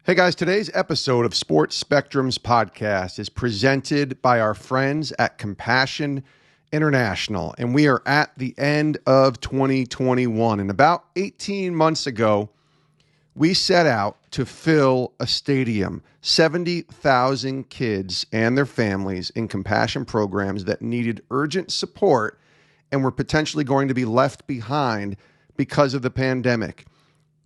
Hey guys, today's episode of Sports Spectrum's podcast is presented by our friends at Compassion International, and we are at the end of 2021. And about 18 months ago, we set out to fill a stadium, 70,000 kids and their families in compassion programs that needed urgent support and were potentially going to be left behind because of the pandemic.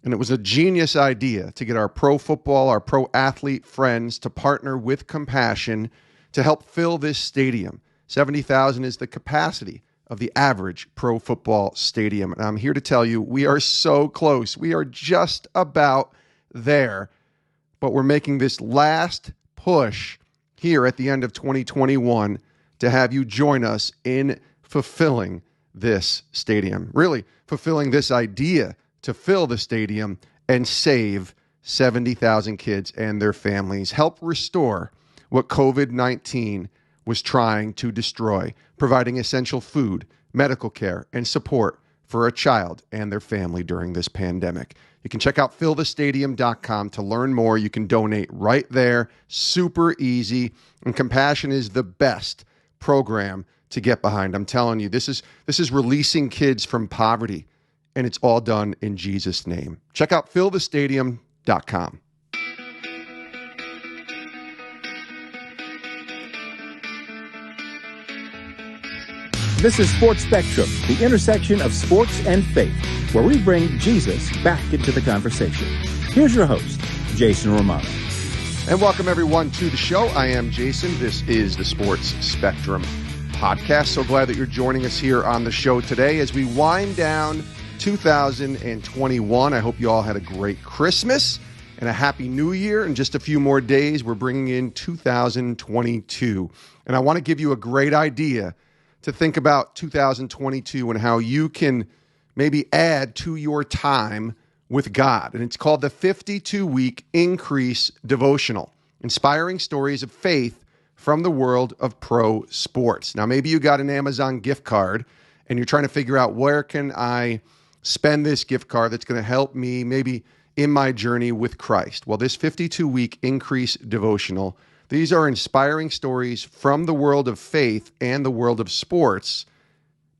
And it was a genius idea to get our pro football, our pro athlete friends to partner with Compassion to help fill this stadium. 70,000 is the capacity of the average pro football stadium. And I'm here to tell you, we are so close. We are just about there. But we're making this last push here at the end of 2021 to have you join us in fulfilling this stadium. Really, fulfilling this idea to fill the stadium and save 70,000 kids and their families. Help restore what COVID-19 was trying to destroy, providing essential food, medical care, and support for a child and their family during this pandemic. You can check out fillthestadium.com to learn more. You can donate right there. Super easy. And Compassion is the best program to get behind. I'm telling you, this is releasing kids from poverty. And it's all done in Jesus' name. Check out fillthestadium.com. This is Sports Spectrum, the intersection of sports and faith, where we bring Jesus back into the conversation. Here's your host, Jason Romano. And welcome everyone to the show. I am Jason. This is the Sports Spectrum podcast. So glad that you're joining us here on the show today as we wind down 2021. I hope you all had a great Christmas and a happy new year. In just a few more days, we're bringing in 2022. And I want to give you a great idea to think about 2022 and how you can maybe add to your time with God. And it's called the 52-week Increase Devotional, inspiring stories of faith from the world of pro sports. Now, maybe you got an Amazon gift card and you're trying to figure out where can I spend this gift card that's going to help me maybe in my journey with Christ. Well, this 52-week Increase Devotional, these are inspiring stories from the world of faith and the world of sports.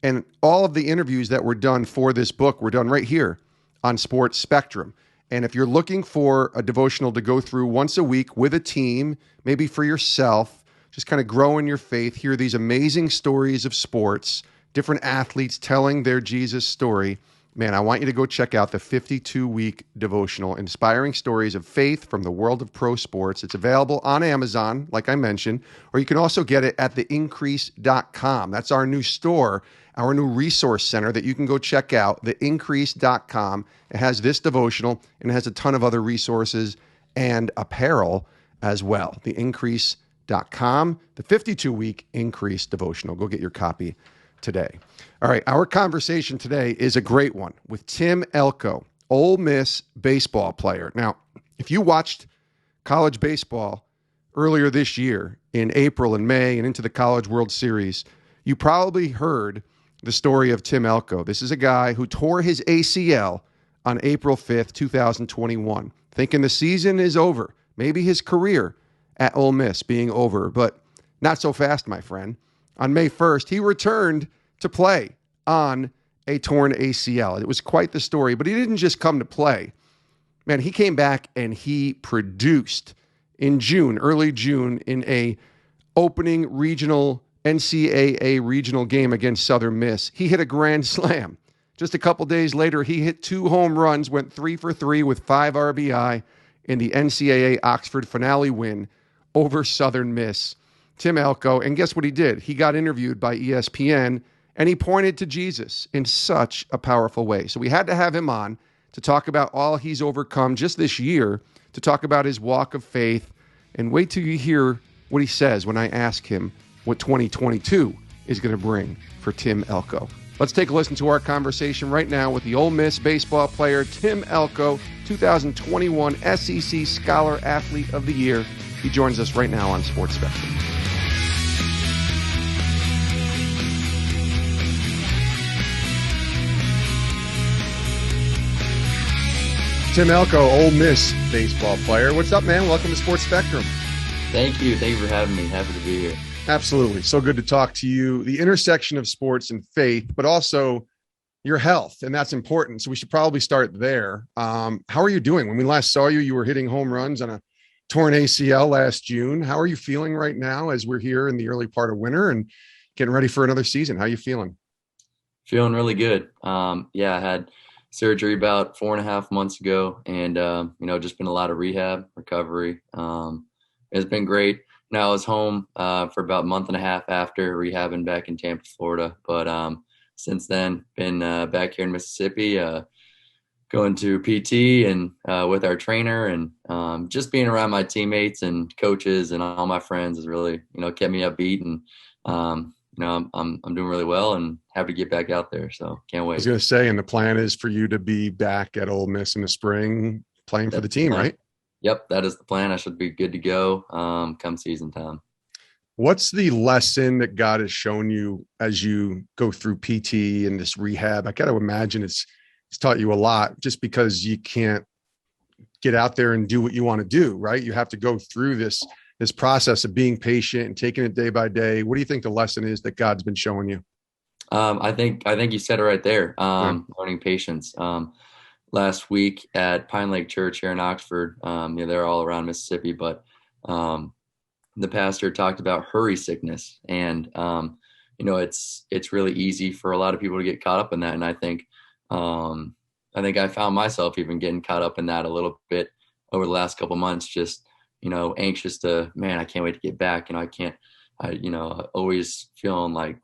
And all of the interviews that were done for this book were done right here on Sports Spectrum. And if you're looking for a devotional to go through once a week with a team, maybe for yourself, just kind of grow in your faith, hear these amazing stories of sports, different athletes telling their Jesus story, man, I want you to go check out the 52-week devotional, inspiring stories of faith from the world of pro sports. It's available on Amazon, like I mentioned, or you can also get it at theincrease.com. That's our new store, our new resource center that you can go check out, theincrease.com. It has this devotional, and it has a ton of other resources and apparel as well. Theincrease.com, the 52-week Increase devotional. Go get your copy today. All right, our conversation today is a great one with Tim Elko, Ole Miss baseball player. Now, if you watched college baseball earlier this year in April and May and into the College World Series, you probably heard the story of Tim Elko. This is a guy who tore his ACL on April 5th, 2021, thinking the season is over, maybe his career at Ole Miss being over, but not so fast, my friend. On May 1st, he returned to play on a torn ACL. It was quite the story, but he didn't just come to play. Man, he came back and he produced in June, early June, in a opening regional NCAA regional game against Southern Miss. He hit a grand slam. Just a couple days later, he hit 2 home runs, went 3 for 3 with 5 RBI in the NCAA Oxford finale win over Southern Miss. Tim Elko, and guess what he did? He got interviewed by ESPN, and he pointed to Jesus in such a powerful way. So we had to have him on to talk about all he's overcome just this year, to talk about his walk of faith, and wait till you hear what he says when I ask him what 2022 is going to bring for Tim Elko. Let's take a listen to our conversation right now with the Ole Miss baseball player, Tim Elko, 2021 SEC Scholar Athlete of the Year. He joins us right now on Sports Spectrum. Tim Elko, Ole Miss baseball player. What's up, man? Welcome to Sports Spectrum. Thank you. Thank you for having me. Happy to be here. Absolutely. So good to talk to you. The intersection of sports and faith, but also your health, and that's important. So we should probably start there. How are you doing? When we last saw you, you were hitting home runs on a torn ACL last June. How are you feeling right now as we're here in the early part of winter and getting ready for another season? How are you feeling? Feeling really good. I had surgery about 4.5 months ago, and just been a lot of rehab, recovery. It's been great. Now I was home for about a month and a half after rehabbing back in Tampa, Florida. But since then, been back here in Mississippi, going to PT and with our trainer, and just being around my teammates and coaches and all my friends has really, kept me upbeat. And I'm doing really well and happy to get back out there. So can't wait. I was going to say, and the plan is for you to be back at Ole Miss in the spring playing for the team, right? Yep, that is the plan. I should be good to go come season time. What's the lesson that God has shown you as you go through PT and this rehab? I got to imagine it's taught you a lot, just because you can't get out there and do what you want to do, right? You have to go through this process of being patient and taking it day by day. What do you think the lesson is that God's been showing you? I think you said it right there. Learning patience. Last week at Pine Lake Church here in Oxford, they're all around Mississippi, but the pastor talked about hurry sickness, and it's really easy for a lot of people to get caught up in that. And I think I found myself even getting caught up in that a little bit over the last couple months, just anxious to, man, I can't wait to get back. Always feeling like,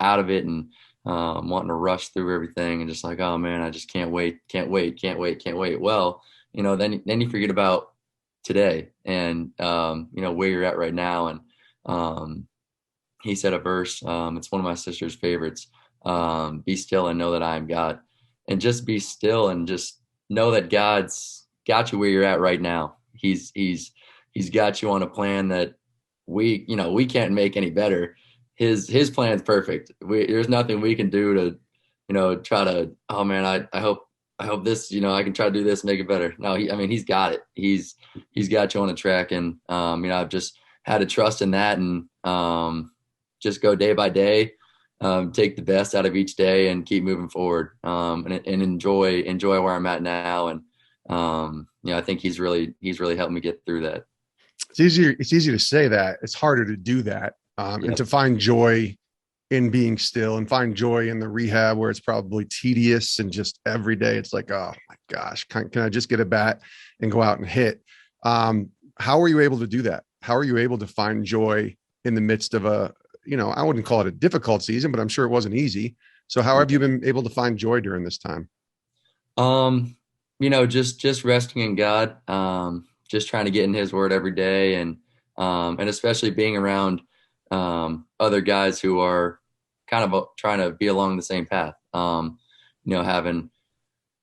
out of it and wanting to rush through everything and just like, oh man, I just can't wait. Well, then you forget about today and, where you're at right now. And he said a verse, it's one of my sister's favorites, be still and know that I am God. And just be still and just know that God's got you where you're at right now. He's got you on a plan that we can't make any better. His plan is perfect. There's nothing we can do to, try to, oh man, I hope this, I can try to do this, make it better. No, he's got it. He's got you on a track. And, I've just had to trust in that and just go day by day, take the best out of each day and keep moving forward, and enjoy where I'm at now. And, I think he's really helped me get through that. It's easier to say that. It's harder to do that. And to find joy in being still and find joy in the rehab where it's probably tedious and just every day it's like, oh my gosh, can I just get a bat and go out and hit? How are you able to do that? How are you able to find joy in the midst of I wouldn't call it a difficult season, but I'm sure it wasn't easy. So how have you been able to find joy during this time? Just resting in God, just trying to get in his word every day. And especially being around other guys who are kind of trying to be along the same path. Having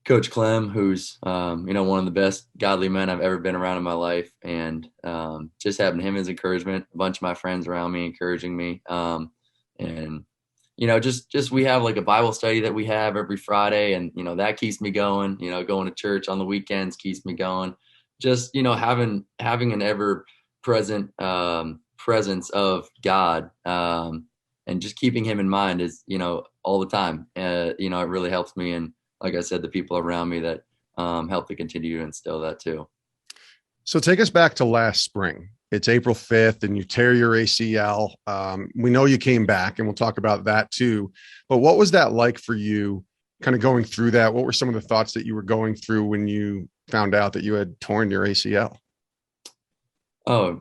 Coach Clem, who's, one of the best godly men I've ever been around in my life. And just having him as encouragement, a bunch of my friends around me encouraging me. Just we have like a Bible study that we have every Friday, and, that keeps me going. Going to church on the weekends keeps me going. Just, having an ever present presence of God, and just keeping him in mind is, all the time. It really helps me. And like I said, the people around me that help to continue to instill that too. So take us back to last spring. It's April 5th and you tear your ACL. We know you came back and we'll talk about that too. But what was that like for you kind of going through that? What were some of the thoughts that you were going through when you found out that you had torn your ACL? Oh,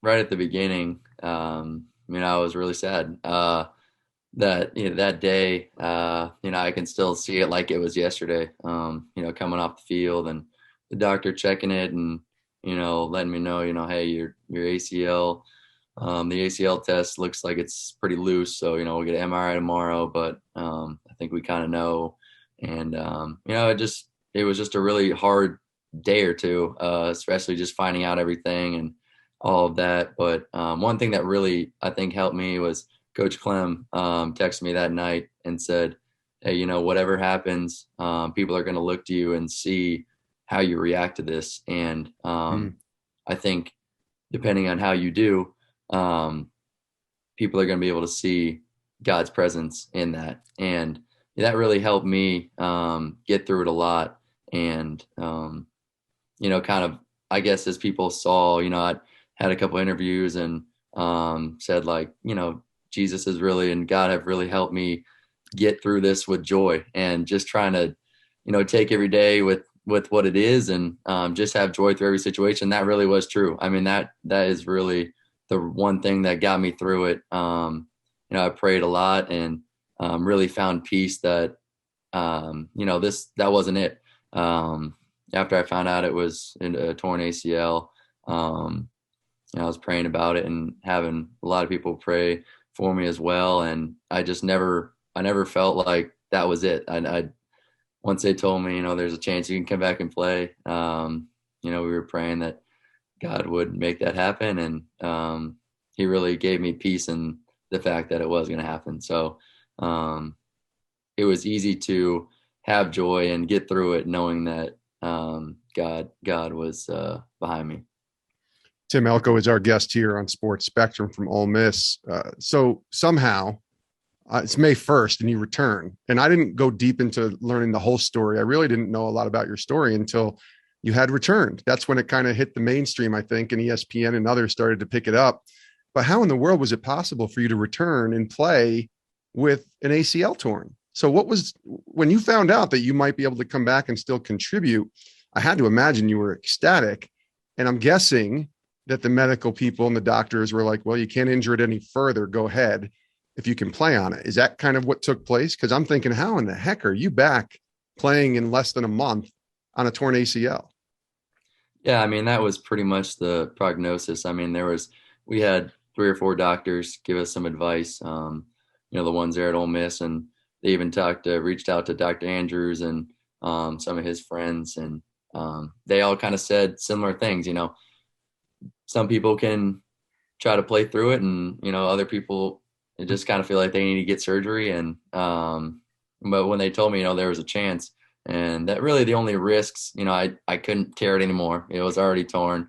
right at the beginning, I was really sad that day, I can still see it like it was yesterday, coming off the field and the doctor checking it and, letting me know, hey, your ACL, the ACL test looks like it's pretty loose. So, we'll get an MRI tomorrow, but I think we kind of know. And, it was just a really hard day or two, especially just finding out everything and all of that. But one thing that really, I think, helped me was Coach Clem texted me that night and said, hey, whatever happens, people are going to look to you and see how you react to this. And I think depending on how you do, people are going to be able to see God's presence in that. And that really helped me get through it a lot. And, kind of, I guess, as people saw, I had a couple interviews and said, like, Jesus is really, and God have really helped me get through this with joy, and just trying to, take every day with what it is, and just have joy through every situation. That really was true. I mean, that is really the one thing that got me through it. I prayed a lot, and really found peace that, that wasn't it. After I found out it was a torn ACL, I was praying about it and having a lot of people pray for me as well. And I never felt like that was it. Once they told me, there's a chance you can come back and play, we were praying that God would make that happen. And he really gave me peace in the fact that it was going to happen. So it was easy to have joy and get through it, knowing that God was behind me. Tim Elko is our guest here on Sports Spectrum from Ole Miss. So somehow it's May 1st and you return. And I didn't go deep into learning the whole story. I really didn't know a lot about your story until you had returned. That's when it kind of hit the mainstream, I think, and ESPN and others started to pick it up. But how in the world was it possible for you to return and play with an ACL torn? So when you found out that you might be able to come back and still contribute, I had to imagine you were ecstatic. And I'm guessing that the medical people and the doctors were like, well, you can't injure it any further. Go ahead if you can play on it. Is that kind of what took place? Because I'm thinking, how in the heck are you back playing in less than a month on a torn ACL? Yeah, I mean, that was pretty much the prognosis. I mean, we had 3 or 4 doctors give us some advice, the ones there at Ole Miss, and they even reached out to Dr. Andrews and some of his friends, and they all kind of said similar things. Some people can try to play through it, and other people just kind of feel like they need to get surgery. And but when they told me there was a chance, and that really the only risks, I couldn't tear it anymore. It was already torn.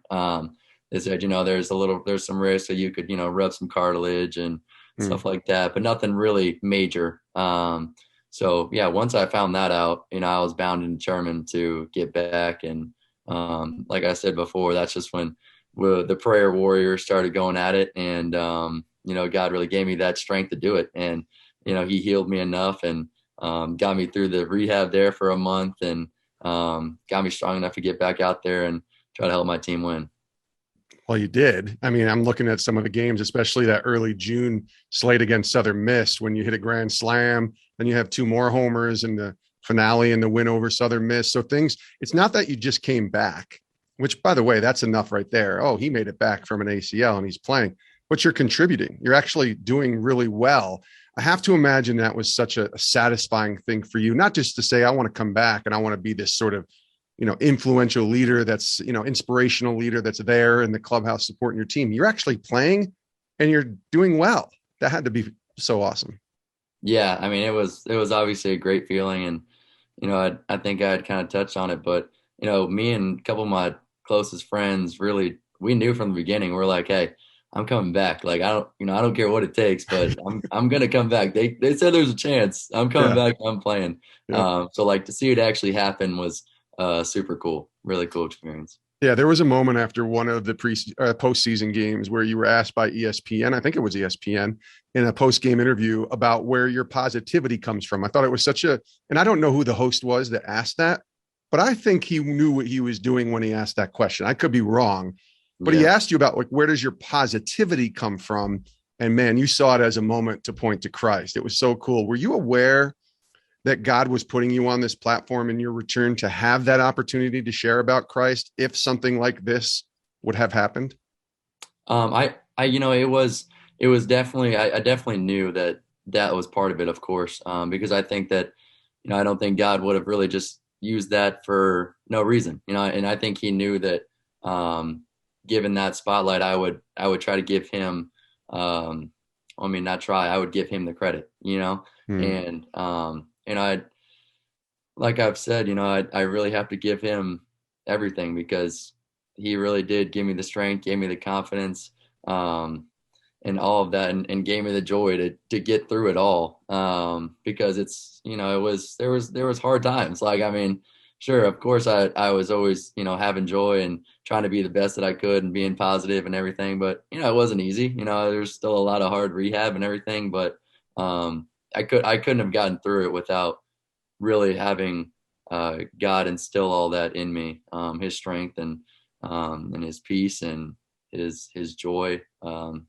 They said there's some risk that you could rub some cartilage and stuff like that, but nothing really major. So yeah, once I found that out, I was bound and determined to get back. And like I said before, that's just when the prayer warrior started going at it. And, God really gave me that strength to do it. And, he healed me enough and got me through the rehab there for a month, and got me strong enough to get back out there and try to help my team win. Well, you did. I mean, I'm looking at some of the games, especially that early June slate against Southern Miss, when you hit a grand slam, then you have 2 more homers in the finale and the win over Southern Miss. So it's not that you just came back, which, by the way, that's enough right there. Oh, he made it back from an ACL and he's playing, but you're contributing. You're actually doing really well. I have to imagine that was such a satisfying thing for you, not just to say, I want to come back and I want to be this sort of, influential leader that's, inspirational leader that's there in the clubhouse supporting your team. You're actually playing and you're doing well. That had to be so awesome. Yeah. I mean, it was obviously a great feeling. And, I think I had kind of touched on it, but, me and a couple of my closest friends, really, we knew from the beginning, we're like, hey, I'm coming back. Like, I don't care what it takes, but I'm going to come back. They said there's a chance. I'm coming back. I'm playing. Yeah. So like to see it actually happen was super cool. Really cool experience. Yeah. There was a moment after one of the postseason games where you were asked by ESPN, I think it was ESPN, in a post-game interview about where your positivity comes from. I thought it was and I don't know who the host was that asked that, but I think he knew what he was doing when he asked that question. I could be wrong, but he asked you about, like, where does your positivity come from? And man, you saw it as a moment to point to Christ. It was so cool. Were you aware that God was putting you on this platform in your return to have that opportunity to share about Christ if something like this would have happened? It was definitely, I definitely knew that was part of it, of course, because I think that, I don't think God would have really just used that for no reason, and I think he knew that, given that spotlight, I would try to give him, I would give him the credit, and, like I've said, I really have to give him everything, because he really did give me the strength, gave me the confidence, and all of that, and gave me the joy to get through it all. Because it's, there was hard times. Like, I mean, sure, of course I was always, having joy and trying to be the best that I could and being positive and everything, but, it wasn't easy. There's still a lot of hard rehab and everything, but, I couldn't have gotten through it without really having, God instill all that in me, his strength and his peace and his joy. I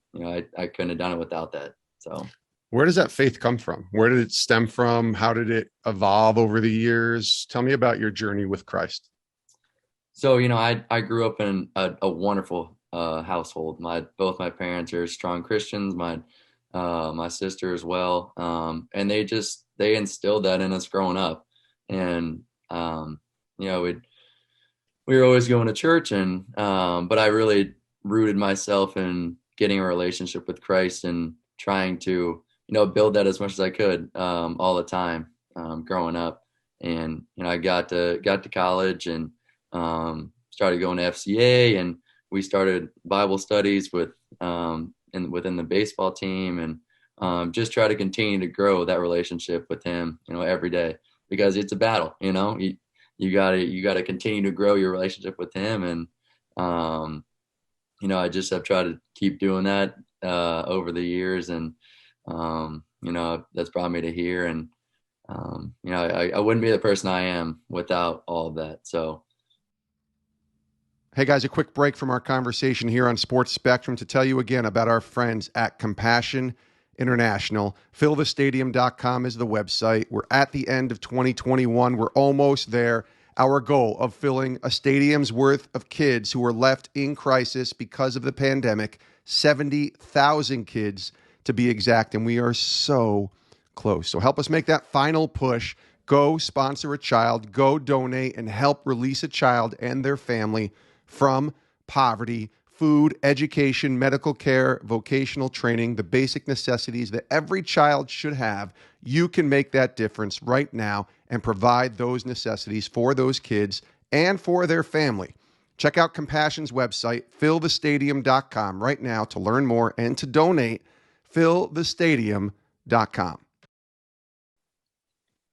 couldn't have done it without that. So where does that faith come from? Where did it stem from? How did it evolve over the years? Tell me about your journey with Christ. So, I grew up in a wonderful household. Both my parents are strong Christians. My sister as well. And they instilled that in us growing up. And, we were always going to church, and but I really rooted myself in getting a relationship with Christ and trying to, build that as much as I could, all the time, growing up. And, I got to college and, started going to FCA, and we started Bible studies within the baseball team, and, just try to continue to grow that relationship with him, every day, because it's a battle. You gotta continue to grow your relationship with him. And, I just have tried to keep doing that, over the years. And, that's brought me to here. And, I wouldn't be the person I am without all of that. So. Hey guys, a quick break from our conversation here on Sports Spectrum to tell you again about our friends at Compassion International. FillTheStadium.com is the website. We're at the end of 2021. We're almost there. Our goal of filling a stadium's worth of kids who were left in crisis because of the pandemic, 70,000 kids to be exact, and we are so close. So help us make that final push. Go sponsor a child, go donate, and help release a child and their family from poverty. Food, education, medical care, vocational training, the basic necessities that every child should have. You can make that difference right now and provide those necessities for those kids and for their family. Check out Compassion's website, fillthestadium.com, right now to learn more and to donate. Fillthestadium.com.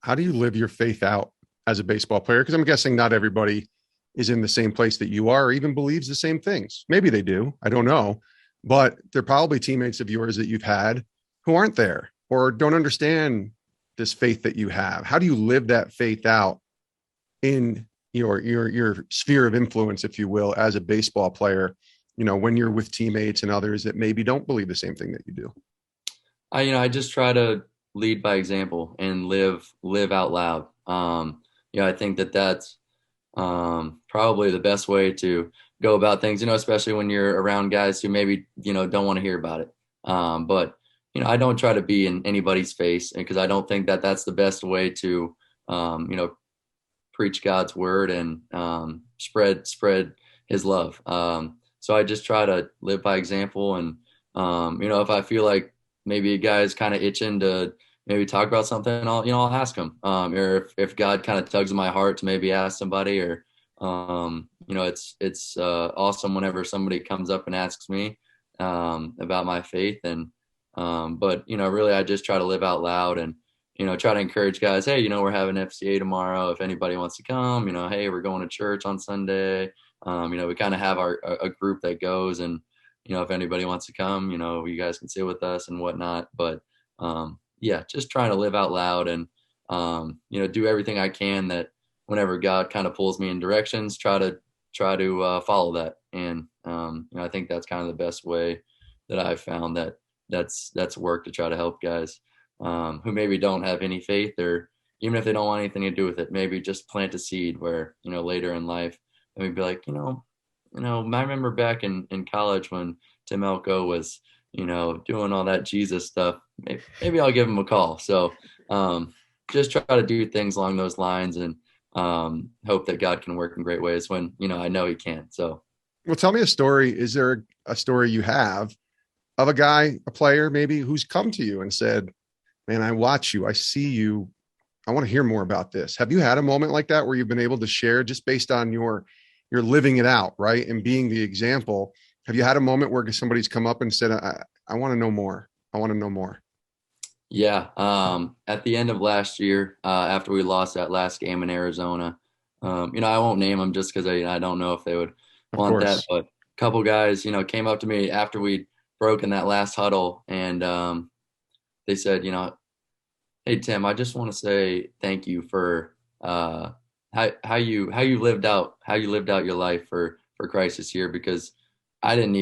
How do you live your faith out as a baseball player? Because I'm guessing not everybody is in the same place that you are or even believes the same things. Maybe they do. I don't know. But they're probably teammates of yours that you've had who aren't there or don't understand this faith that you have. How do you live that faith out in your sphere of influence, if you will, as a baseball player, when you're with teammates and others that maybe don't believe the same thing that you do? I just try to lead by example and live out loud. I think that's probably the best way to go about things, especially when you're around guys who maybe, don't want to hear about it. But, I don't try to be in anybody's face, because I don't think that that's the best way to, preach God's word and, spread his love. So I just try to live by example. And, if I feel like maybe a guy's kind of itching to maybe talk about something, I'll ask him. Or if God kind of tugs in my heart to maybe ask somebody, or, it's awesome whenever somebody comes up and asks me, about my faith. And, but, really I just try to live out loud and, try to encourage guys. Hey, we're having FCA tomorrow. If anybody wants to come, hey, we're going to church on Sunday. We kind of have a group that goes, and, if anybody wants to come, you guys can sit with us and whatnot. But, yeah, just trying to live out loud and, do everything I can that whenever God kind of pulls me in directions, try to follow that. And, I think that's kind of the best way that I've found that's worked to try to help guys, who maybe don't have any faith, or even if they don't want anything to do with it, maybe just plant a seed where, later in life, and we'd be like, I remember back in college when Tim Elko was, doing all that Jesus stuff. Maybe I'll give him a call. So, just try to do things along those lines, and, hope that God can work in great ways when, I know he can. So. Well, tell me a story. Is there a story you have of a player maybe, who's come to you and said, man, I watch you, I see you, I want to hear more about this? Have you had a moment like that where you've been able to share just based on your you're living it out, right? And being the example. Have you had a moment where somebody's come up and said, I want to know more. I want to know more. Yeah. At the end of last year, after we lost that last game in Arizona, I won't name them just because I don't know if they would Of want that, course. but a couple guys, came up to me after we'd broken that last huddle, and they said, hey Tim, I just want to say thank you for how you lived out your life for Christ this year, because I didn't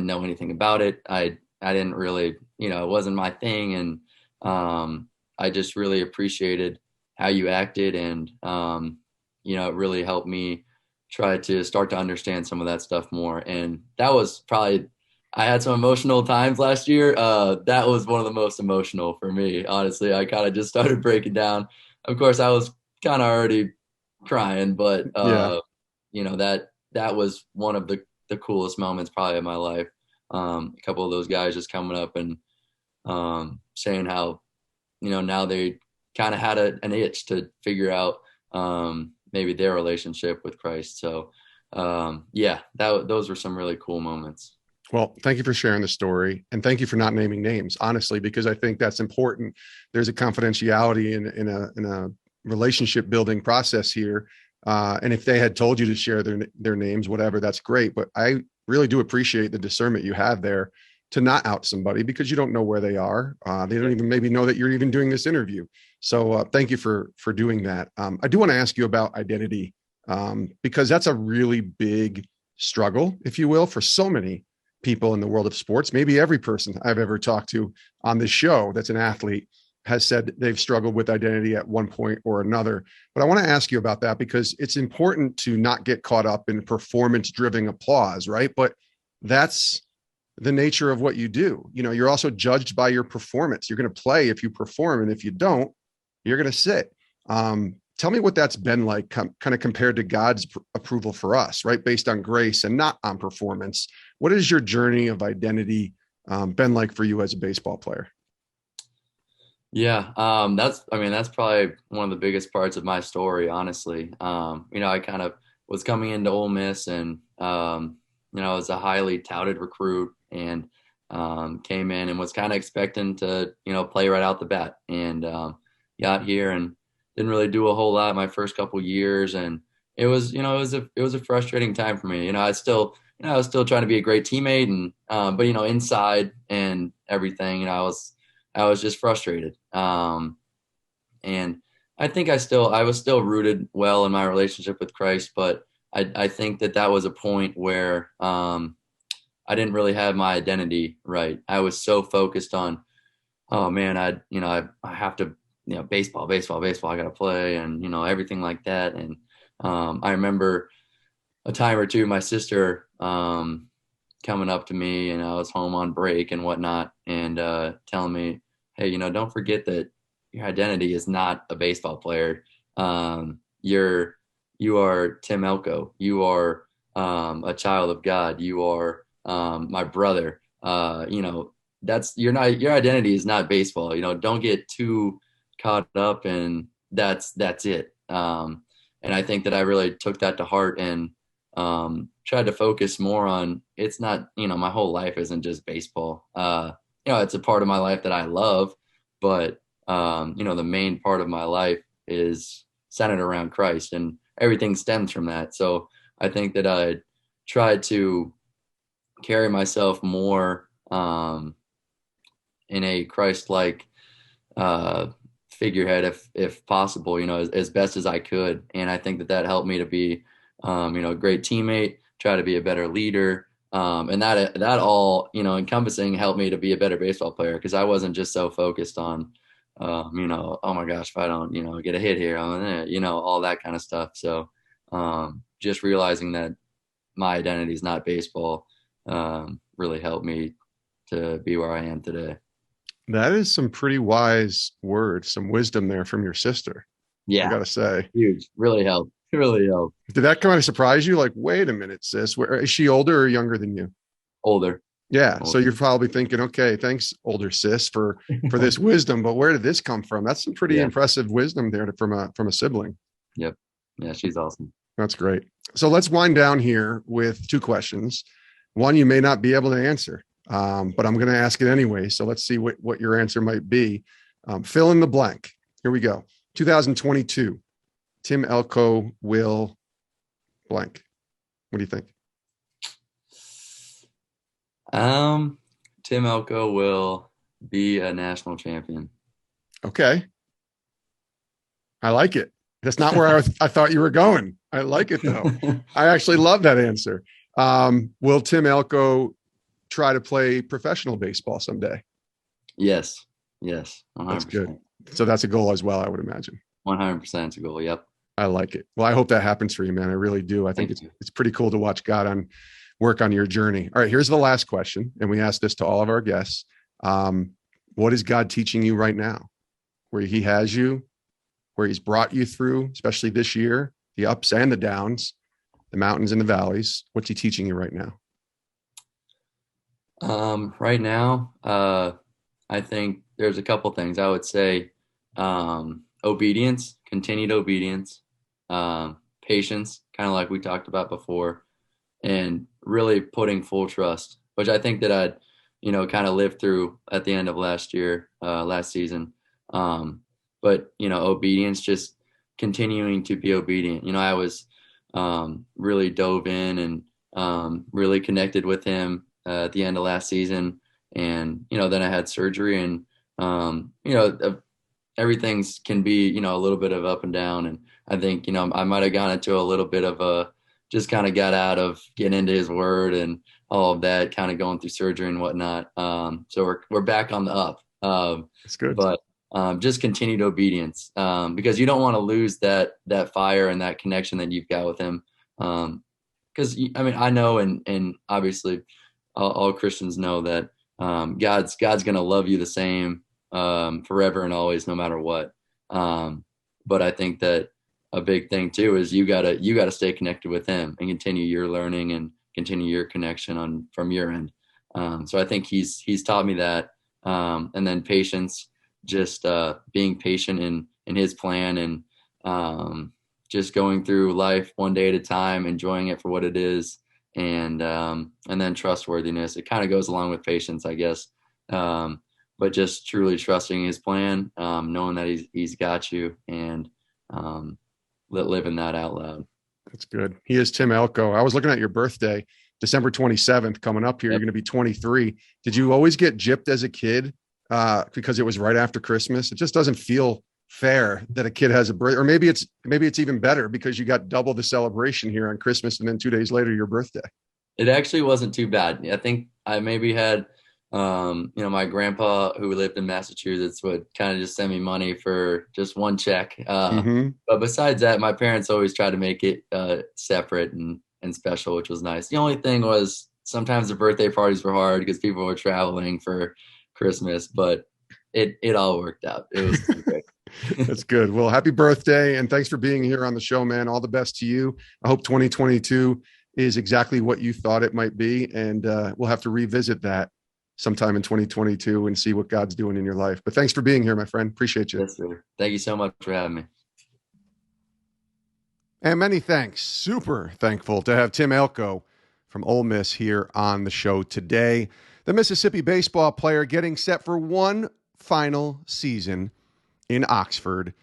know anything about it. I didn't really, it wasn't my thing, and I just really appreciated how you acted, and it really helped me try to start to understand some of that stuff more. And that was probably, I had some emotional times last year. That was one of the most emotional for me, honestly. I kind of just started breaking down. Of course, I was kind of already crying, but Yeah. That was one of the coolest moments probably of my life. A couple of those guys just coming up and saying how, now they kind of had an itch to figure out maybe their relationship with Christ. So those were some really cool moments. Well, thank you for sharing the story, and thank you for not naming names, honestly, because I think that's important. There's a confidentiality in a relationship building process here. And if they had told you to share their names, whatever, that's great. But I really do appreciate the discernment you have there to not out somebody, because you don't know where they are. They don't even maybe know that you're even doing this interview. So thank you for doing that. I do want to ask you about identity, because that's a really big struggle, if you will, for so many people in the world of sports. Maybe every person I've ever talked to on this show that's an athlete has said they've struggled with identity at one point or another. But I want to ask you about that, because it's important to not get caught up in performance-driven applause, right? But that's the nature of what you do. You're also judged by your performance. You're going to play if you perform, and if you don't, you're going to sit. Tell me what that's been like, kind of compared to God's approval for us, right? Based on grace and not on performance. What has your journey of identity been like for you as a baseball player? Yeah, that's probably one of the biggest parts of my story, honestly. I kind of was coming into Ole Miss, and I was a highly touted recruit, and came in and was kind of expecting to, play right out the bat, and got here and didn't really do a whole lot my first couple years, and it was a frustrating time for me. I was still trying to be a great teammate, and but inside and everything, I was just frustrated. And I think I was still rooted well in my relationship with Christ, but I think that was a point where I didn't really have my identity right. I was so focused on, oh man, I have to, baseball, I got to play, and, everything like that. And I remember a time or two, my sister coming up to me, and I was home on break and whatnot, and telling me, hey, don't forget that your identity is not a baseball player. You are Tim Elko. You are a child of God. You are my brother. Your identity is not baseball. Don't get too caught up, and that's it. And I think that I really took that to heart, and tried to focus more on, it's not, my whole life isn't just baseball. It's a part of my life that I love, but the main part of my life is centered around Christ, and everything stems from that. So I think that I tried to carry myself more in a Christ-like figurehead, if possible, as best as I could. And I think that helped me to be, a great teammate, try to be a better leader. And that all, encompassing helped me to be a better baseball player, because I wasn't just so focused on, oh my gosh, if I don't, get a hit here, all that kind of stuff. So just realizing that my identity is not baseball really helped me to be where I am today. That is some pretty wise words, some wisdom there from your sister. Yeah. I got to say. Huge. Really helped. Really helped. Did that kind of surprise you? Like, wait a minute, sis, is she older or younger than you? Older. Yeah. So you're probably thinking, okay, thanks, older sis, for this wisdom, but where did this come from? That's some pretty impressive wisdom there from a sibling. Yep. Yeah, she's awesome. That's great. So let's wind down here with two questions. One you may not be able to answer, but I'm going to ask it anyway. So let's see what your answer might be. Fill in the blank. Here we go. 2022, Tim Elko will blank. What do you think? Tim Elko will be a national champion. Okay. I like it. That's not where I thought you were going. I like it, though. I actually love that answer. Will Tim Elko try to play professional baseball someday? Yes. 100%. That's good. So that's a goal as well, I would imagine. 100% is a goal. Yep. I like it. Well, I hope that happens for you, man. I really do. I think it's pretty cool to watch God work on your journey. All right, here's the last question, and we ask this to all of our guests. What is God teaching you right now? Where he has you, where he's brought you through, especially this year, the ups and the downs, the mountains and the valleys. What's he teaching you right now? Right now, I think there's a couple things. I would say obedience, continued obedience, patience, kind of like we talked about before, and really putting full trust, which I think that I'd, kind of lived through at the end of last season. But, obedience, just continuing to be obedient. I was really dove in and really connected with him at the end of last season. And, then I had surgery and, everything's can be, a little bit of up and down. And I think, I might have gone into a little bit of just kind of got out of getting into his word and all of that, kind of going through surgery and whatnot. So we're back on the up. That's good. But just continued obedience, because you don't want to lose that fire and that connection that you've got with him. Because I know, and obviously all Christians know that God's going to love you the same forever and always, no matter what. But I think that a big thing too is you gotta stay connected with him and continue your learning and continue your connection from your end. So I think he's taught me that, and then patience. Just being patient in his plan and just going through life one day at a time, enjoying it for what it is, and then trustworthiness. It kind of goes along with patience, I guess, but just truly trusting his plan, knowing that he's got you, and living that out loud. That's good. He is Tim Elko. I was looking at your birthday, December 27th, coming up here. Yep. You're going to be 23. Did you always get gypped as a kid? Because it was right after Christmas. It just doesn't feel fair that a kid has a birthday, or maybe it's even better because you got double the celebration here on Christmas and then 2 days later your birthday. It actually wasn't too bad. I think I maybe had my grandpa who lived in Massachusetts would kind of just send me money for just one check. But besides that, my parents always tried to make it separate and special, which was nice. The only thing was sometimes the birthday parties were hard because people were traveling for Christmas, but it all worked out. It was great. That's good. Well, happy birthday, and thanks for being here on the show, man. All the best to you. I hope 2022 is exactly what you thought it might be, and we'll have to revisit that sometime in 2022 and see what God's doing in your life. But thanks for being here, my friend. Appreciate you. Yes, sir. Thank you so much for having me. And many thanks. Super thankful to have Tim Elko from Ole Miss here on the show today. The Mississippi baseball player getting set for one final season in Oxford.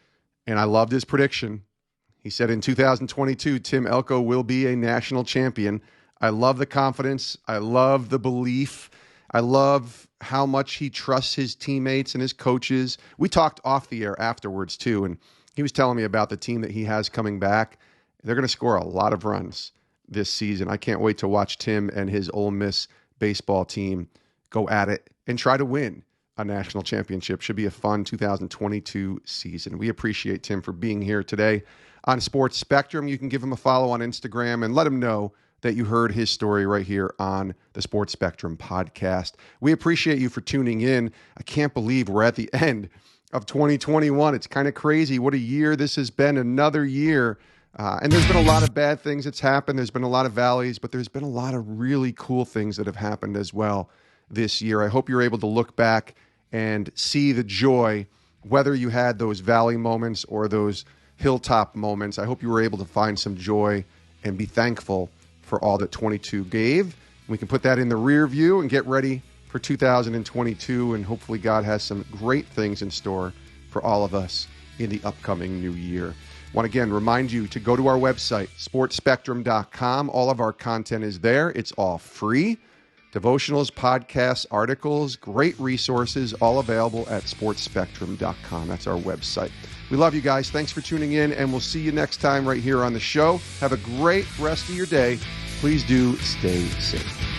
And I loved his prediction. He said in 2022, Tim Elko will be a national champion. I love the confidence. I love the belief. I love how much he trusts his teammates and his coaches. We talked off the air afterwards too, and he was telling me about the team that he has coming back. They're going to score a lot of runs this season. I can't wait to watch Tim and his Ole Miss baseball team go at it and try to win a national championship. Should be a fun 2022 season. We appreciate Tim for being here today on Sports Spectrum. You can give him a follow on Instagram and let him know that you heard his story right here on the Sports Spectrum podcast. We appreciate you for tuning in. I can't believe we're at the end of 2021. It's kind of crazy what a year this has been, another year. And there's been a lot of bad things that's happened. There's been a lot of valleys, but there's been a lot of really cool things that have happened as well this year. I hope you're able to look back and see the joy, whether you had those valley moments or those hilltop moments. I hope you were able to find some joy and be thankful for all that 22 gave. We can put that in the rear view and get ready for 2022, and hopefully God has some great things in store for all of us in the upcoming new year. I want to again remind you to go to our website, sportspectrum.com. All of our content is there. It's all free. Devotionals, podcasts, articles, great resources, all available at sportspectrum.com. That's our website. We love you guys. Thanks for tuning in, and we'll see you next time right here on the show. Have a great rest of your day. Please do stay safe.